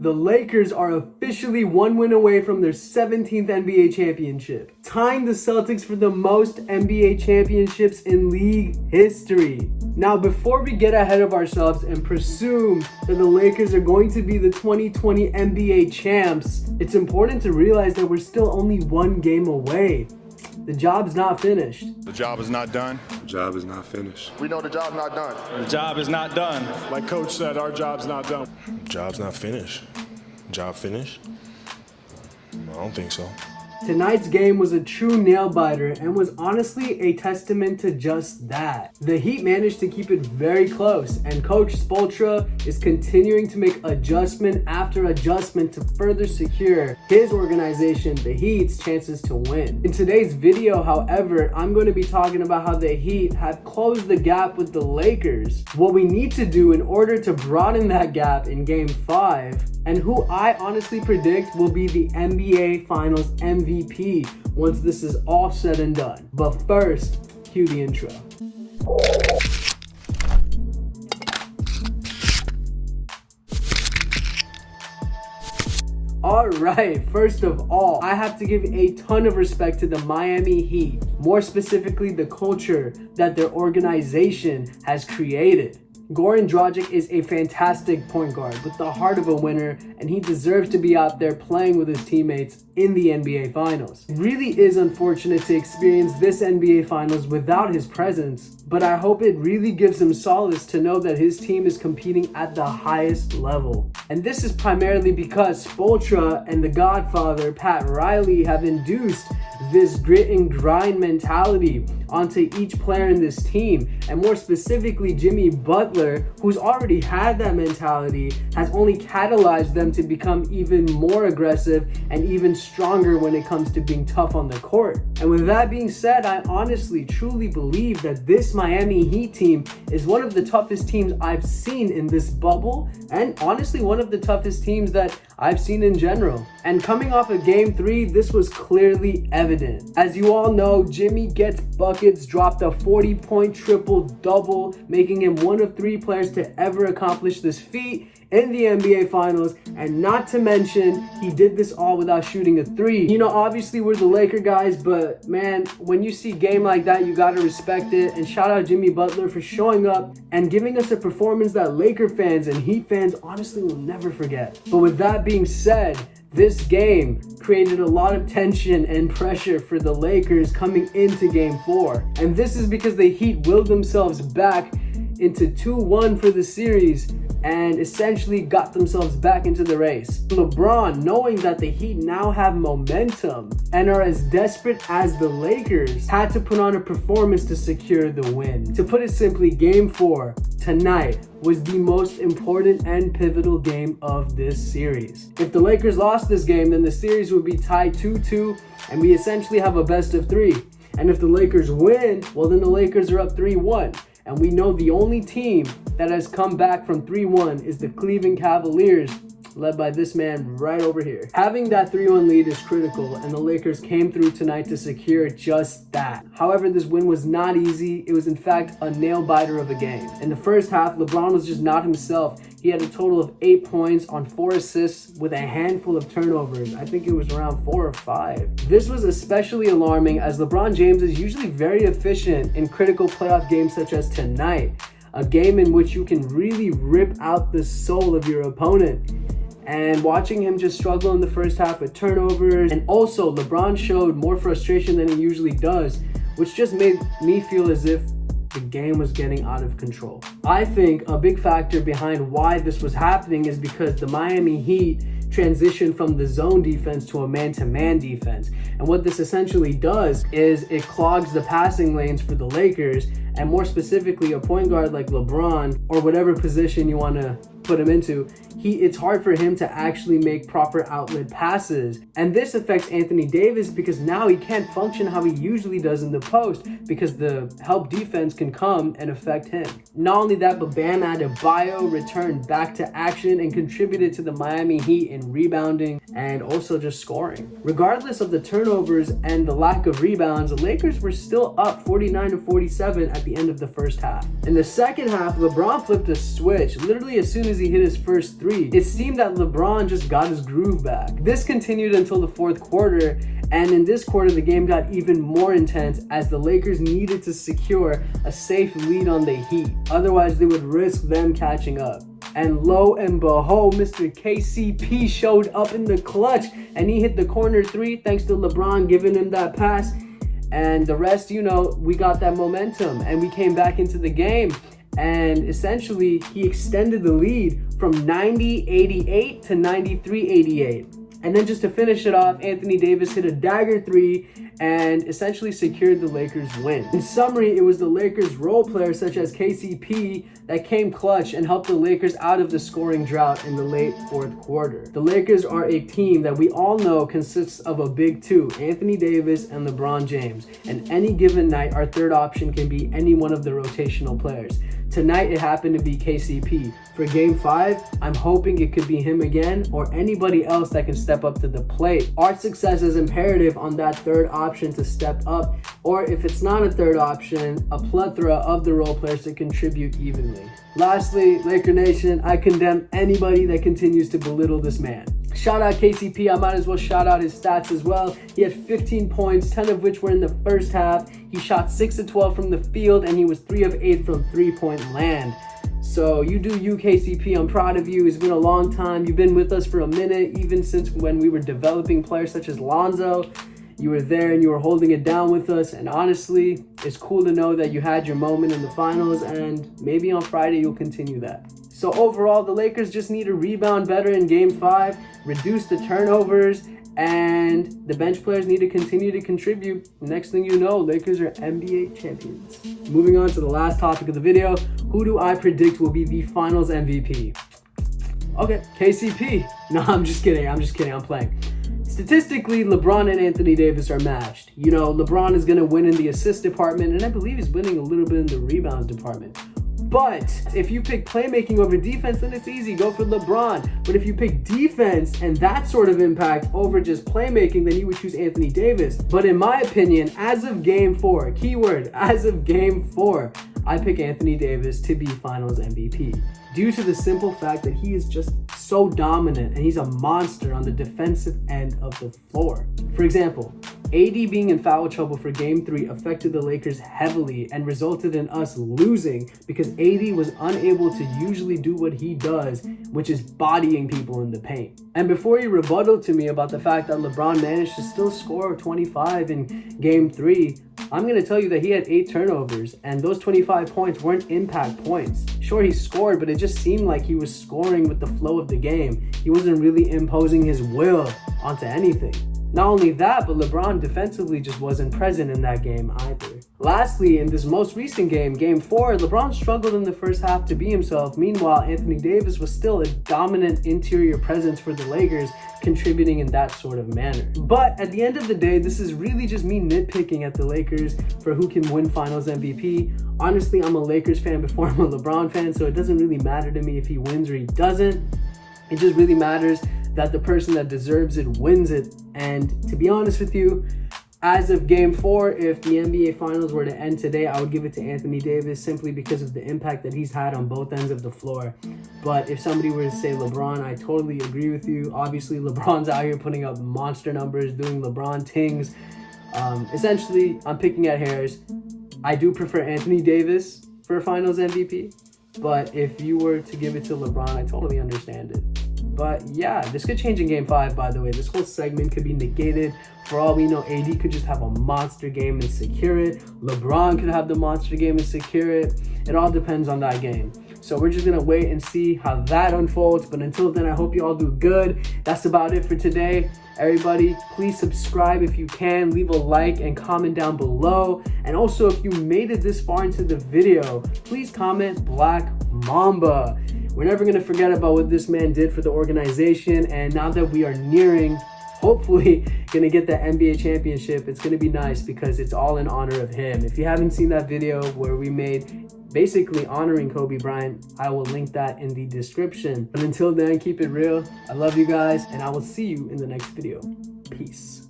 The Lakers are officially one win away from their 17th NBA championship, tying the Celtics for the most NBA championships in league history. Now, before we get ahead of ourselves and presume that the Lakers are going to be the 2020 NBA champs, it's important to realize that we're still only one game away. The job's not finished. The job is not done. The job is not finished. We know the job's not done. The job is not done. Like Coach said, our job's not done. Job's not finished. Job finished? I don't think so. Tonight's game was a true nail-biter and was honestly a testament to just that. The Heat managed to keep it very close, and Coach 𝗕𝗟𝗏 is continuing to make adjustment after adjustment to further secure his organization, the Heat's, chances to win. In today's video, however, I'm going to be talking about how the Heat have closed the gap with the Lakers, what we need to do in order to broaden that gap in Game 5, and who I honestly predict will be the NBA Finals MVP once this is all said and done. But first, cue the intro. Alright, first of all, I have to give a ton of respect to the Miami Heat, more specifically the culture that their organization has created. Goran Dragic is a fantastic point guard with the heart of a winner, and he deserves to be out there playing with his teammates in the NBA Finals. It really is unfortunate to experience this NBA Finals without his presence, but I hope it really gives him solace to know that his team is competing at the highest level. And this is primarily because 𝗕𝗟𝗏 and the Godfather, Pat Riley, have induced this grit and grind mentality onto each player in this team, and more specifically Jimmy Butler, who's already had that mentality, has only catalyzed them to become even more aggressive and even stronger when it comes to being tough on the court. And with that being said, I honestly truly believe that this Miami Heat team is one of the toughest teams I've seen in this bubble, and honestly one of the toughest teams that I've seen in general. And coming off of Game 3, this was clearly evident. As you all know, Jimmy gets buckets, dropped a 40-point triple-double, making him one of 3 players to ever accomplish this feat in the NBA Finals, and not to mention, he did this all without shooting a 3. You know, obviously we're the Laker guys, but man, when you see a game like that, you gotta respect it, and shout out Jimmy Butler for showing up and giving us a performance that Laker fans and Heat fans honestly will never forget. But with that being said, this game created a lot of tension and pressure for the Lakers coming into Game 4. And this is because the Heat willed themselves back into 2-1 for the series and essentially got themselves back into the race. LeBron, knowing that the Heat now have momentum and are as desperate as the Lakers, had to put on a performance to secure the win. To put it simply, Game 4 tonight was the most important and pivotal game of this series. If the Lakers lost this game, then the series would be tied 2-2, and we essentially have a best of 3. And if the Lakers win, well, then the Lakers are up 3-1. And we know the only team that has come back from 3-1 is the Cleveland Cavaliers, led by this man right over here. Having that 3-1 lead is critical, and the Lakers came through tonight to secure just that. However, this win was not easy. It was in fact a nail-biter of a game. In the first half, LeBron was just not himself. He had a total of 8 points on 4 assists with a handful of turnovers. I think it was around 4 or 5. This was especially alarming as LeBron James is usually very efficient in critical playoff games such as tonight, a game in which you can really rip out the soul of your opponent. And watching him just struggle in the first half with turnovers, and also LeBron showed more frustration than he usually does, which just made me feel as if the game was getting out of control. I think a big factor behind why this was happening is because the Miami Heat transitioned from the zone defense to a man-to-man defense. And what this essentially does is it clogs the passing lanes for the Lakers, and more specifically a point guard like LeBron, or whatever position you want to put him into, it's hard for him to actually make proper outlet passes. And this affects Anthony Davis because now he can't function how he usually does in the post because the help defense can come and affect him. Not only that, but Bam Adebayo returned back to action and contributed to the Miami Heat in rebounding and also just scoring. Regardless of the turnovers and the lack of rebounds, the Lakers were still up 49-47 at the end of the first half. In the second half, LeBron flipped a switch. Literally as soon as he hit his first three, it seemed that LeBron just got his groove back. This continued until the fourth quarter, and in this quarter, the game got even more intense as the Lakers needed to secure a safe lead on the Heat. Otherwise, they would risk them catching up. And lo and behold, Mr. KCP showed up in the clutch, and he hit the corner three thanks to LeBron giving him that pass. And the rest, you know, we got that momentum, and we came back into the game. And essentially, he extended the lead from 90-88 to 93-88. And then just to finish it off, Anthony Davis hit a dagger three and essentially secured the Lakers' win. In summary, it was the Lakers' role players such as KCP that came clutch and helped the Lakers out of the scoring drought in the late fourth quarter. The Lakers are a team that we all know consists of a big two, Anthony Davis and LeBron James. And any given night, our third option can be any one of the rotational players. Tonight, it happened to be KCP. For Game 5, I'm hoping it could be him again or anybody else that can step up to the plate. Our success is imperative on that third option to step up, or if it's not a third option, a plethora of the role players to contribute evenly. Lastly, Laker Nation, I condemn anybody that continues to belittle this man. Shout out KCP, I might as well shout out his stats as well. He had 15 points, 10 of which were in the first half. He shot 6 of 12 from the field, and he was 3 of 8 from three-point land. So you do you, KCP. I'm proud of you. It's been a long time. You've been with us for a minute, even since when we were developing players such as Lonzo. You were there and you were holding it down with us. And honestly, it's cool to know that you had your moment in the finals, and maybe on Friday you'll continue that. So overall, the Lakers just need to rebound better in Game 5, reduce the turnovers, and the bench players need to continue to contribute. Next thing you know, Lakers are NBA champions. Moving on to the last topic of the video, who do I predict will be the finals MVP? Okay, KCP. No, I'm just kidding, I'm playing. Statistically, LeBron and Anthony Davis are matched. You know, LeBron is going to win in the assist department, and I believe he's winning a little bit in the rebounds department. But if you pick playmaking over defense, then it's easy, go for LeBron. But if you pick defense and that sort of impact over just playmaking, then you would choose Anthony Davis. But in my opinion, as of Game 4, keyword, as of Game 4, I pick Anthony Davis to be Finals MVP. Due to the simple fact that he is just so dominant and he's a monster on the defensive end of the floor. For example, AD being in foul trouble for Game 3 affected the Lakers heavily and resulted in us losing because AD was unable to usually do what he does, which is bodying people in the paint. And before you rebuttal to me about the fact that LeBron managed to still score 25 in Game 3, I'm going to tell you that he had 8 turnovers, and those 25 points weren't impact points. Sure, he scored, but it just seemed like he was scoring with the flow of the game. He wasn't really imposing his will onto anything. Not only that, but LeBron defensively just wasn't present in that game either. Lastly, in this most recent game, Game 4, LeBron struggled in the first half to be himself. Meanwhile, Anthony Davis was still a dominant interior presence for the Lakers, contributing in that sort of manner. But at the end of the day, this is really just me nitpicking at the Lakers for who can win Finals MVP. Honestly, I'm a Lakers fan before I'm a LeBron fan, so it doesn't really matter to me if he wins or he doesn't. It just really matters that the person that deserves it wins it. And to be honest with you, as of Game 4, if the NBA Finals were to end today, I would give it to Anthony Davis simply because of the impact that he's had on both ends of the floor. But if somebody were to say LeBron, I totally agree with you. Obviously, LeBron's out here putting up monster numbers, doing LeBron things. Essentially, I'm picking at hairs. I do prefer Anthony Davis for Finals MVP. But if you were to give it to LeBron, I totally understand it. But yeah, this could change in Game 5, by the way. This whole segment could be negated. For all we know, AD could just have a monster game and secure it. LeBron could have the monster game and secure it. It all depends on that game. So we're just going to wait and see how that unfolds. But until then, I hope you all do good. That's about it for today. Everybody, please subscribe if you can. Leave a like and comment down below. And also, if you made it this far into the video, please comment Black Mamba. We're never going to forget about what this man did for the organization. And now that we are nearing, hopefully, going to get the NBA championship, it's going to be nice because it's all in honor of him. If you haven't seen that video where we made basically honoring Kobe Bryant, I will link that in the description. But until then, keep it real. I love you guys, and I will see you in the next video. Peace.